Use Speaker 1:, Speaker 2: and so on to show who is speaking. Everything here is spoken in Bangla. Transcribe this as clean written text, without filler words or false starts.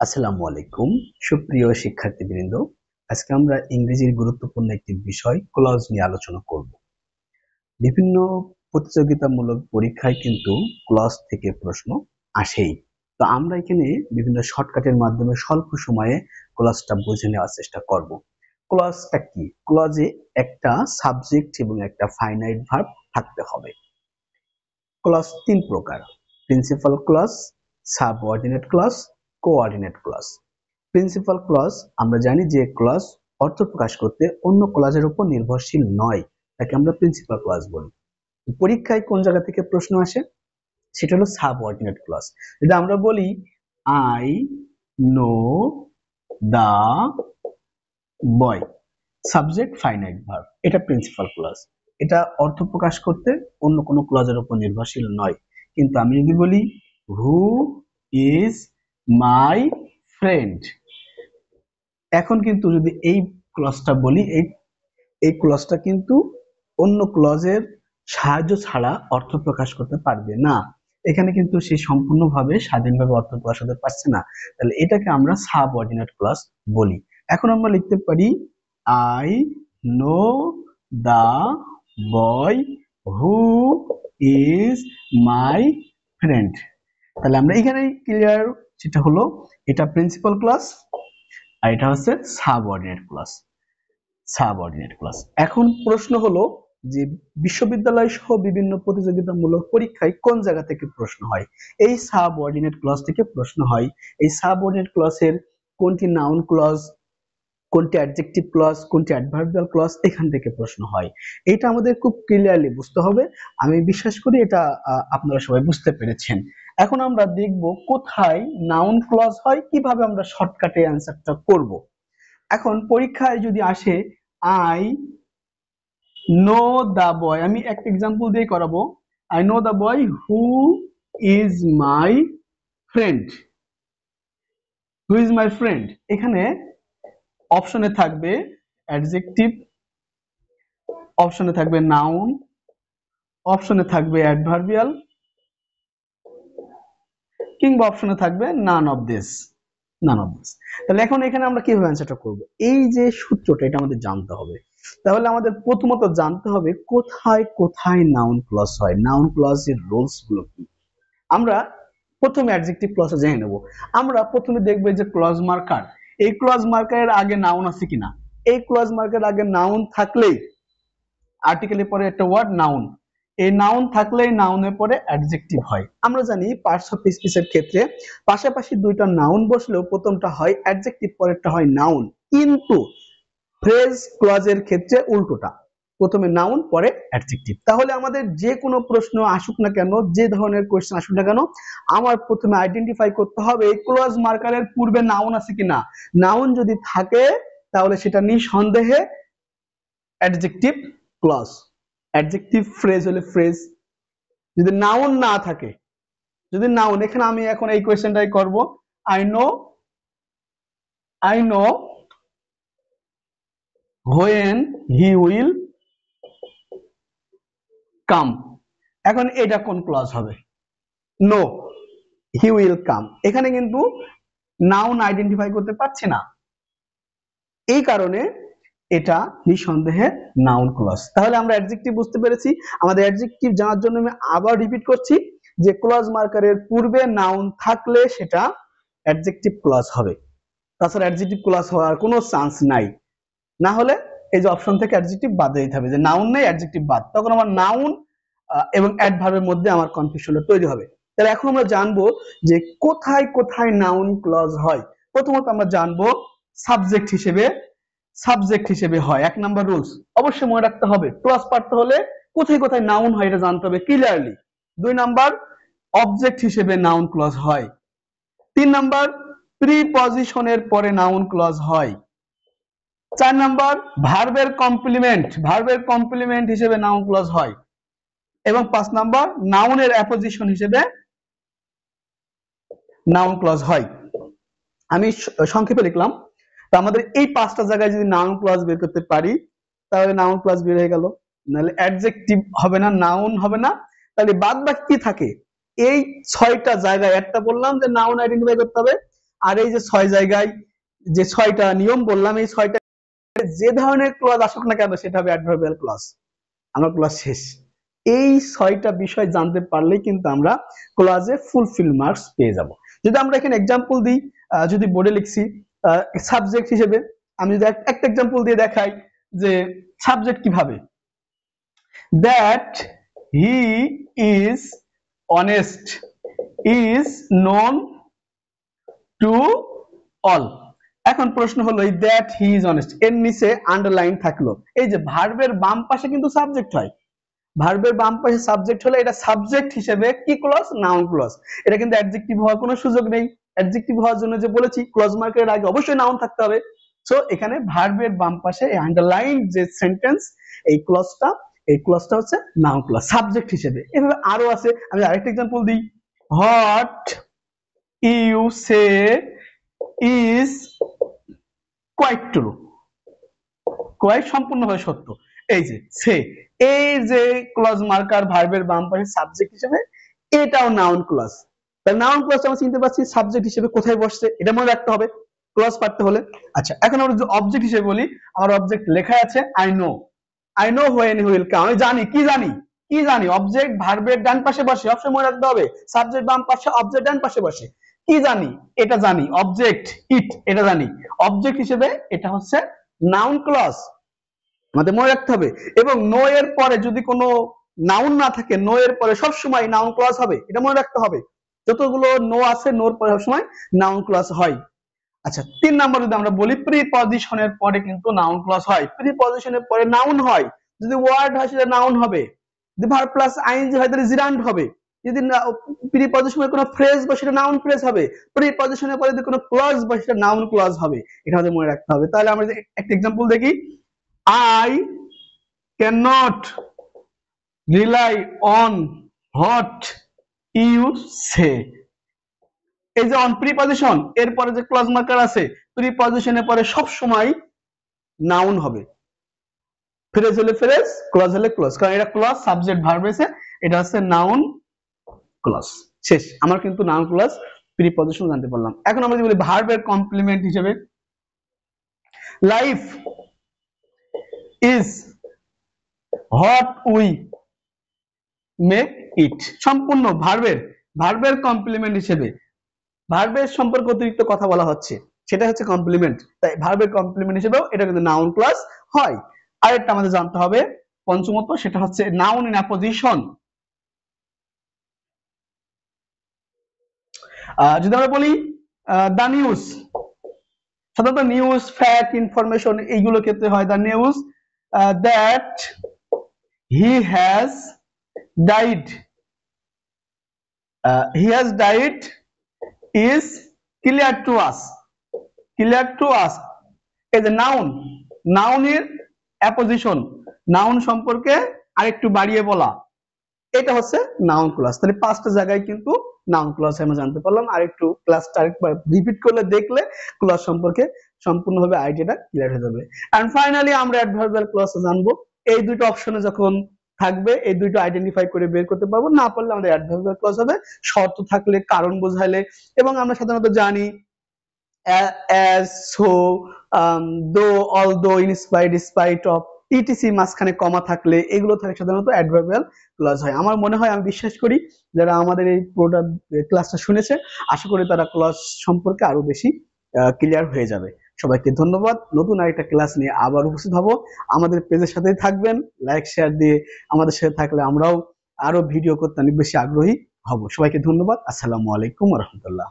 Speaker 1: আসসালামু আলাইকুম সুপ্রিয় শিক্ষার্থীবৃন্দ। আজকে আমরা ইংরেজির গুরুত্বপূর্ণ একটি বিষয় ক্লজ নিয়ে আলোচনা করব। বিভিন্ন প্রতিযোগিতামূলক পরীক্ষায় কিন্তু ক্লজ থেকে প্রশ্ন আসেই। তো আমরা এখানে বিভিন্ন শর্টকাটের মাধ্যমে স্বল্প সময়ে ক্লজটা বুঝে নেওয়ার চেষ্টা করব। ক্লজটা কি? ক্লজে একটা সাবজেক্ট এবং একটা ফাইনাইট ভার্ব থাকতে হবে। ক্লজ তিন প্রকার: principal clause, subordinate clause, coordinate clause. Principal clause আমরা জানি যে ক্লজ অর্থ প্রকাশ করতে অন্য ক্লজের উপর নির্ভরশীল নয়, তাকে আমরা প্রিন্সিপাল ক্লজ বলি। পরীক্ষায় কোন জায়গা থেকে প্রশ্ন আসে? সেটা হলো সাবঅর্ডিনেট ক্লজ। যদি আমরা বলি I know the boy, subject finite verb, এটা প্রিন্সিপাল ক্লজ। এটা অর্থ প্রকাশ করতে অন্য কোনো ক্লজের উপর নির্ভরশীল নয়। কিন্তু আমি যদি বলি হু ইজ মাই ফ্রেন্ড, এখন কিন্তু যদি এই ক্লজটা বলি, এই ক্লজটা কিন্তু অন্য ক্লজের সাহায্য ছাড়া অর্থ প্রকাশ করতে পারবে না। এখানে কিন্তু সে সম্পূর্ণভাবে স্বাধীনভাবে অর্থ প্রকাশ করতে পারছে না, তাহলে এটাকে আমরা সাবঅর্ডিনেট ক্লজ বলি। এখন আমরা লিখতে পারি I know the boy who is my friend. তাহলে আমরা এখানে ক্লিয়ার, যেটা হলো এটা প্রিন্সিপাল ক্লজ আর এটা হচ্ছে সাবঅর্ডিনেট ক্লজ। Subordinate clause. এখন প্রশ্ন হলো যে বিশ্ববিদ্যালয় সহ বিভিন্ন প্রতিযোগিতামূলক পরীক্ষায় কোন জায়গা থেকে প্রশ্ন হয়? এই সাবঅর্ডিনেট ক্লজ থেকে প্রশ্ন হয়। এই সাবঅর্ডিনেট ক্লজের কোনটি নাউন ক্লজ, কোনটি অ্যাডজেক্টিভ ক্লজ, কোনটি অ্যাডভার্বিয়াল ক্লজ, এখান থেকে প্রশ্ন হয়। এটা আমাদের খুব ক্লিয়ারলি বুঝতে হবে। আমি বিশ্বাস করি এটা আপনারা সবাই বুঝতে পেরেছেন। এখন আমরা দেখব কোথায় নাউন ক্লজ হয়, কিভাবে আমরা শর্টকাটে অ্যান্সারটা করব। এখন পরীক্ষায় যদি আসে আই নো দা বয়, আমি একটা এক্সাম্পল দিয়ে করাবো। I know the boy who is my friend. Who is my friend, এখানে অপশনে থাকবে অ্যাডজেক্টিভ, অপশনে থাকবে নাউন, অপশনে থাকবে অ্যাডভার্বিয়াল, কিংবা অপশনে থাকবে none of this. None of this. তাহলে এখন এখানে আমরা কিভাবে অ্যান্সারটা করব? এই যে সূত্রটা, এটা আমাদের জানতে হবে। তাহলে আমাদের প্রথমত জানতে হবে কোথায় কোথায় নাউন ক্লজ হয়, নাউন ক্লজের রুলস গুলো কি। আমরা প্রথমে অ্যাডজেক্টিভ ক্লজে জেনে নেব। আমরা প্রথমে দেখব যে ক্লজ মার্কার, এই ক্লজ মার্কারের আগে নাউন আছে কিনা। এই ক্লজ মার্কারের আগে নাউন থাকলেই আর্টিকেলের পরে একটা ওয়ার্ড নাউন, এই নাউন থাকলেই নাউনের পরে অ্যাডজেক্টিভ হয়। আমরা জানি পার্টস অফ স্পিচের ক্ষেত্রে পাশাপাশি দুইটা নাউন বসলেও প্রথমটা হয় অ্যাডজেক্টিভ, পরেরটা হয় নাউন। কিন্তু ফ্রেজ ক্লজের ক্ষেত্রে উল্টোটা, প্রথমে নাউন পরে অ্যাডজেক্টিভ। তাহলে আমাদের যে কোনো প্রশ্ন আসুক না কেন, যে ধরনের কোয়েশ্চেন আসুক না কেন, আমার প্রথমে আইডেন্টিফাই করতে হবে এই ক্লজ মার্কারের পূর্বে নাউন আছে কিনা। নাউন যদি থাকে তাহলে সেটা নিঃসন্দেহে অ্যাডজেক্টিভ ক্লজ, অ্যাডজেক্টিভ ফ্রেজ হলে ফ্রেজ। যদি নাউন না থাকে, যদি নাউন, এখানে আমি এখন এই কোয়েশ্চেনটাই করব, I know when he will come, এখন এটা কোন ক্লজ হবে? No, he will come. এখানে কিন্তু নাউন আইডেন্টিফাই করতে পারছি না, এই কারণে এটা নিঃসন্দেহে নাউন ক্লজ। তাহলে আমরা অ্যাডজেক্টিভ বুঝতে পেরেছি। আমাদের অ্যাডজেক্টিভ জানার জন্য আমি আবার রিপিট করছি যে ক্লজ মার্কারের পূর্বে নাউন থাকলে সেটা অ্যাডজেক্টিভ ক্লজ হবে, তাছাড়া অ্যাডজেক্টিভ ক্লজ হওয়ার কোনো চান্স নাই। না হলে এই যে অপশন থেকে অ্যাডজেক্টিভ বাদ দিতে হবে, যে নাউন নেই অ্যাডজেক্টিভ বাদ, তখন আমার নাউন এবং অ্যাডভার্বের মধ্যে আমার কনফিউশনটা তৈরি হবে। তাহলে এখন আমরা জানবো যে কোথায় কোথায় নাউন ক্লজ হয়। প্রথমত আমরা জানবো সাবজেক্ট হিসেবে, সাবজেক্ট হিসেবে হয়। এক নাম্বার রুলস অবশ্যই মনে রাখতে হবে, ক্লজ পারতে হলে কোথায় কোথায় নাউন হয় এটা জানতে হবে ক্লিয়ারলি। দুই নাম্বার অবজেক্ট হিসেবে নাউন ক্লজ হয়। তিন নাম্বার প্রিপজিশনের পরে নাউন ক্লজ হয়। চার নাম্বার ভার্বের কমপ্লিমেন্ট হিসেবে নাউন ক্লজ হয়। এবং পাঁচ নাম্বার নাউনের অ্যাপোজিশন হিসেবে নাউন ক্লজ হয়। আমি সংক্ষেপে লিখলাম। তো আমাদের এই পাঁচটা জায়গায় যদি নাউন ক্লজ বের করতে পারি তাহলে নাউন ক্লজ বের হয়ে গেল, নাহলে অ্যাডজেক্টিভ হবে না, নাউন হবে না। তাহলে বাদ বাকি কি থাকে? এই ছয়টা জায়গায়, একটা বললাম যে নাউন আইডেন্টিফাই করতে হবে, আর এই যে 6 জায়গায় যে 6টা নিয়ম বললাম, এই 6টা যে ধরনের ক্লজ আসুক না কেন সেটা হবে অ্যাডভার্বিয়াল ক্লজ। আমার ক্লজ শেষ। এই 6টা বিষয় জানতে পারলেই কিন্তু আমরা ক্লজে ফুলফিল মার্কস পেয়ে যাব। যদি আমরা এখানে एग्जांपल দিই, যদি বোর্ডে লিখছি সাবজেক্ট হিসেবে, আমি যদি একটা एग्जांपल দিয়ে দেখাই যে সাবজেক্ট কিভাবে, that he is honest is known to all। এখন প্রশ্ন হলো এই দ্যাট হি ইজ অনেস্ট এর নিচে আন্ডারলাইন থাকলো, এই যে ভার্বের বাম পাশে কিন্তু সাবজেক্ট হয়, ভার্বের বাম পাশে সাবজেক্ট হলে এটা সাবজেক্ট হিসেবে কি ক্লজ, নাউন ক্লজ। এটা কিন্তু অ্যাডজেক্টিভ হওয়ার কোনো সুযোগ নেই। অ্যাডজেক্টিভ হওয়ার জন্য যে বলেছি ক্লজ মার্কের আগে অবশ্যই নাউন থাকতে হবে। সো এখানে ভার্বের বাম পাশে এই আন্ডারলাইন যে সেন্টেন্স, এই ক্লজটা হচ্ছে নাউন ক্লজ সাবজেক্ট হিসেবে। এভাবে আরো আছে, আমি আরেকটা एग्जांपल দিই, what you say is quite true, quite সম্পূর্ণভাবে সত্য। এই যে সে, এই যে ক্লজ মার্কার ভার্বের বাম পাশে সাবজেক্ট হিসেবে, এটাও নাউন ক্লজ। তাহলে নাউন ক্লজ আমরা চিনতে পারছি সাবজেক্ট হিসেবে কোথায় বসছে, এটা মনে রাখতে হবে ক্লজ পারতে হলে। আচ্ছা, এখন আমরা যদি অবজেক্ট হিসেবে বলি, আমার অবজেক্ট লেখা আছে I know when he will come. আমি জানি, কি জানি অবজেক্ট ভার্বের ডান পাশে বসে, অবশ্যই মনে রাখতে হবে সাবজেক্ট বাম পাশে, অবজেক্ট ডান পাশে বসে। কি জানি, এটা জানি, অবজেক্ট ইট, এটা জানি। অবজেক্ট হিসেবে এটা হচ্ছে নাউন ক্লজ, আমাদের মনে রাখতে হবে। এবং নো এর পরে যদি কোনো নাউন না থাকে, নো এর পরে সবসময় নাউন ক্লজ হবে, এটা মনে রাখতে হবে। যতগুলো নো আছে, নোর পরে সবসময় নাউন ক্লজ হয়। আচ্ছা, 3 নাম্বার যদি আমরা বলি, প্রিপজিশনের পরে কিন্তু নাউন ক্লজ হয়, প্রিপজিশনের পরে নাউন হয়। যদি ওয়ার্ড হয় সেটা নাউন হবে, যদি ভার্ব প্লাস আইএনজি হয় তাহলে জিরান্ড হবে, যদি প্রিপজিশনের কোনো ফ্রেজ বা সেটা নাউন ফ্রেজ হবে, প্রিপজিশনের পরে যদি কোনো ক্লজ বা সেটা নাউন ক্লজ হবে, এটা আমাদের মনে রাখতে হবে। তাহলে আমরা একটা एग्जांपल দেখি, I cannot rely on what you say। এই যে অন প্রিপজিশন, এরপরে যে ক্লজ মার্কার আছে, প্রিপজিশনের পরে সব সময় নাউন হবে, ফ্রেজ হলে ফ্রেজ, ক্লজ হলে ক্লজ, কারণ এটা ক্লজ সাবজেক্ট ভার্ব এসে, এটা হচ্ছে নাউন ক্লজ। শেষ, আমার কিন্তু নাউন ক্লজ প্রিপজিশন জানতে পারলাম। এখন আমরা যদি বলি ভার্বের কমপ্লিমেন্ট হিসেবে, life is what we make it. সম্পূর্ণ ভার্বের কমপ্লিমেন্ট হিসেবে, ভার্বের সম্পর্কে অতিরিক্ত কথা বলা হচ্ছে, সেটা হচ্ছে কমপ্লিমেন্ট। তাই ভার্বের কমপ্লিমেন্ট হিসেবেও এটা কিন্তু নাউন ক্লজ হয়। আরেকটা আমাদের জানতে হবে পঞ্চমত, সেটা হচ্ছে নাউন ইন অ্যাপোজিশন। যদি আমরা বলি দা নিউজ, সাধারণত নিউজ, ফ্যাক্ট, ইনফরমেশন এইগুলো ক্ষেত্রে হয় the news that he has died, is clear to us, এই যে নাউনের অ্যাপোজিশন, নাউন সম্পর্কে আরেকটু বাড়িয়ে বলা, এটা হচ্ছে নাউন ক্লজ। তাহলে 5টা জায়গায় কিন্তু নাউন ক্লজ আমরা জানতে পারলাম। আর একটু ক্লাসটা আরেকবার রিপিট করলে দেখলে ক্লজ সম্পর্কে সম্পূর্ণভাবে আইডিয়াটা ক্লিয়ার হয়ে যাবে। এন্ড ফাইনালি আমরা অ্যাডভার্বিয়াল ক্লজ জানবো। এই দুটো অপশনে যখন থাকবে, এই দুটো আইডেন্টিফাই করে বের করতে পারবো, না পারলে আমাদের অ্যাডভার্বিয়াল ক্লজ হবে শর্ত থাকলে, কারণ বোঝাইলে। এবং আমরা সাধারণত জানি as, so, though, although, in spite, despite of, etc মাঝখানে কমা থাকলে, এগুলো থাকে সাধারণত অ্যাডভার্বিয়াল ক্লজ হয়। আমার মনে হয়, আমি বিশ্বাস করি যারা আমাদের এই পুরোটা ক্লাসটা শুনেছে, আশা করি তারা ক্লজ সম্পর্কে আরো বেশি ক্লিয়ার হয়ে যাবে। সবাইকে ধন্যবাদ। নতুন আরেকটা ক্লাস নিয়ে আবার উপস্থিত হব। আমাদের পেজের সাথেই থাকবেন, লাইক শেয়ার দিয়ে আমাদের সাথে থাকলে আমরাও আরো ভিডিও করতে অনেক বেশি আগ্রহী হব। সবাইকে ধন্যবাদ। আসসালামু আলাইকুম ওয়া রাহমাতুল্লাহ।